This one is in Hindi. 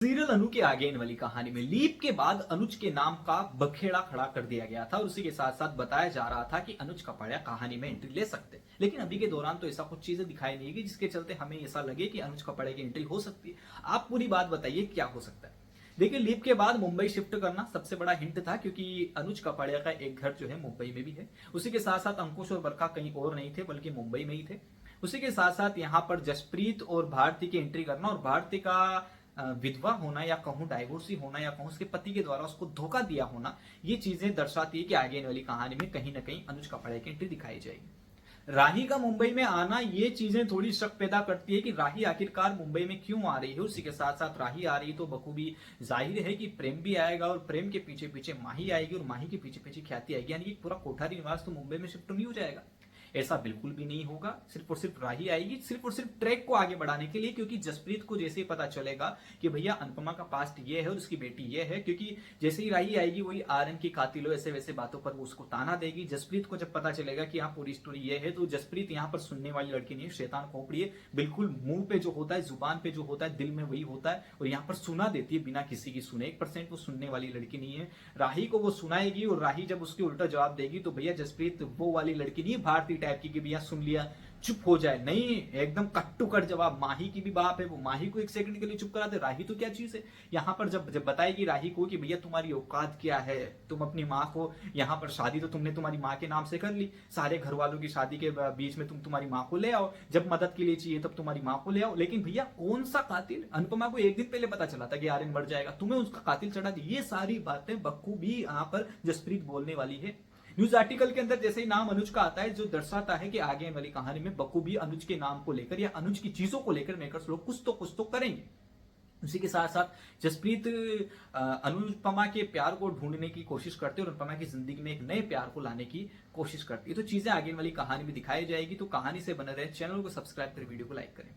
सीरियल अनु के आगे इन वाली कहानी में लीप के बाद अनुज के नाम का बखेड़ा खड़ा कर दिया गया था और उसी के साथ साथ बताया जा रहा था कि अनुज कपड़िया कहानी में एंट्री ले सकते, लेकिन अभी के दौरान तो ऐसा कुछ चीजें दिखाई नहीं गई जिसके चलते हमें ऐसा लगे कि अनुज कपड़िया की एंट्री हो सकती है। आप पूरी बात बताइए क्या हो सकता है। देखिए, लीप के बाद मुंबई शिफ्ट करना सबसे बड़ा हिंट था, क्योंकि अनुज कपड़िया का एक घर जो है मुंबई में भी है। उसी के साथ साथ अंकुश और बरखा कहीं और नहीं थे बल्कि मुंबई में ही थे। उसी के साथ साथ यहाँ पर जसप्रीत और भारती की एंट्री करना और भारती का विधवा होना या कहूं डाइवोर्सी होना या कहूं उसके पति के द्वारा उसको धोखा दिया होना, ये चीजें दर्शाती है कि आगे वाली कहानी में कहीं ना कहीं अनुज कपड़िया की एंट्री दिखाई जाएगी। राही का मुंबई में आना, ये चीजें थोड़ी शक पैदा करती है कि राही आखिरकार मुंबई में क्यों आ रही है। उसी के साथ साथ राही आ रही तो बखूबी जाहिर है कि प्रेम भी आएगा और प्रेम के पीछे पीछे माही आएगी और माही के पीछे पीछे ख्याति आएगी, यानी कि पूरा कोठारी निवास तो मुंबई में शिफ्ट नहीं हो जाएगा। ऐसा बिल्कुल भी नहीं होगा। सिर्फ और सिर्फ राही आएगी सिर्फ और सिर्फ ट्रैक को आगे बढ़ाने के लिए, क्योंकि जसप्रीत को जैसे ही पता चलेगा कि भैया अनुपमा का पास्ट ये है और उसकी बेटी ये है, क्योंकि जैसे ही राही आएगी वही आर्यन की कातिल हो ऐसे वैसे बातों पर वो उसको ताना देगी। जसप्रीत को जब पता चलेगा कि यहाँ पूरी स्टोरी ये है तो जसप्रीत यहाँ पर सुनने वाली लड़की नहीं है, शैतान खोपड़ी है। बिल्कुल मुंह पे जो होता है, जुबान पे जो होता है, दिल में वही होता है और यहाँ पर सुना देती है बिना किसी की सुने। 1% वो सुनने वाली लड़की नहीं है। राही को वो सुनाएगी और राही जब उसके उल्टा जवाब देगी तो भैया जसप्रीत वो वाली लड़की नहीं है भारतीय टाइप की कि भैया सुन लिया चुप हो जाए, नहीं, एकदम कट्टू कट जवाब। माही की भी बाप है, वो माही को एक सेकंड के लिए चुप करा दे। राही तो क्या चीज है। यहाँ पर जब बताएगी राही को कि भैया तुम्हारी औकात क्या है, तुम अपनी माँ को, यहाँ पर शादी तो तुमने तुम्हारी माँ के नाम से कर ली, सारे घर वालों की शादी के बीच में तुम तुम्हारी माँ को ले आओ, जब मदद के लिए चाहिए तब तुम्हारी माँ को ले आओ। लेकिन भैया कौन सा कातिल, अनुपमा को एक दिन पहले पता चला था कि आर्यन मर जाएगा, तुम्हें उसका कातिल चढ़ा दी। ये सारी बातें बखूबी यहाँ पर जसप्रीत बोलने वाली है। न्यूज आर्टिकल के अंदर जैसे ही नाम अनुज का आता है, जो दर्शाता है कि आगे वाली कहानी में बखूबी अनुज के नाम को लेकर या अनुज की चीजों को लेकर मेकर्स लोग कुछ तो करेंगे। उसी के साथ साथ जसप्रीत अनुपमा के प्यार को ढूंढने की कोशिश करते हैं और अनुपमा की जिंदगी में एक नए प्यार को लाने की कोशिश करती है। तो चीजें आगे वाली कहानी में दिखाई जाएगी। तो कहानी से बने रहे, चैनल को सब्सक्राइब करें, वीडियो को लाइक करें।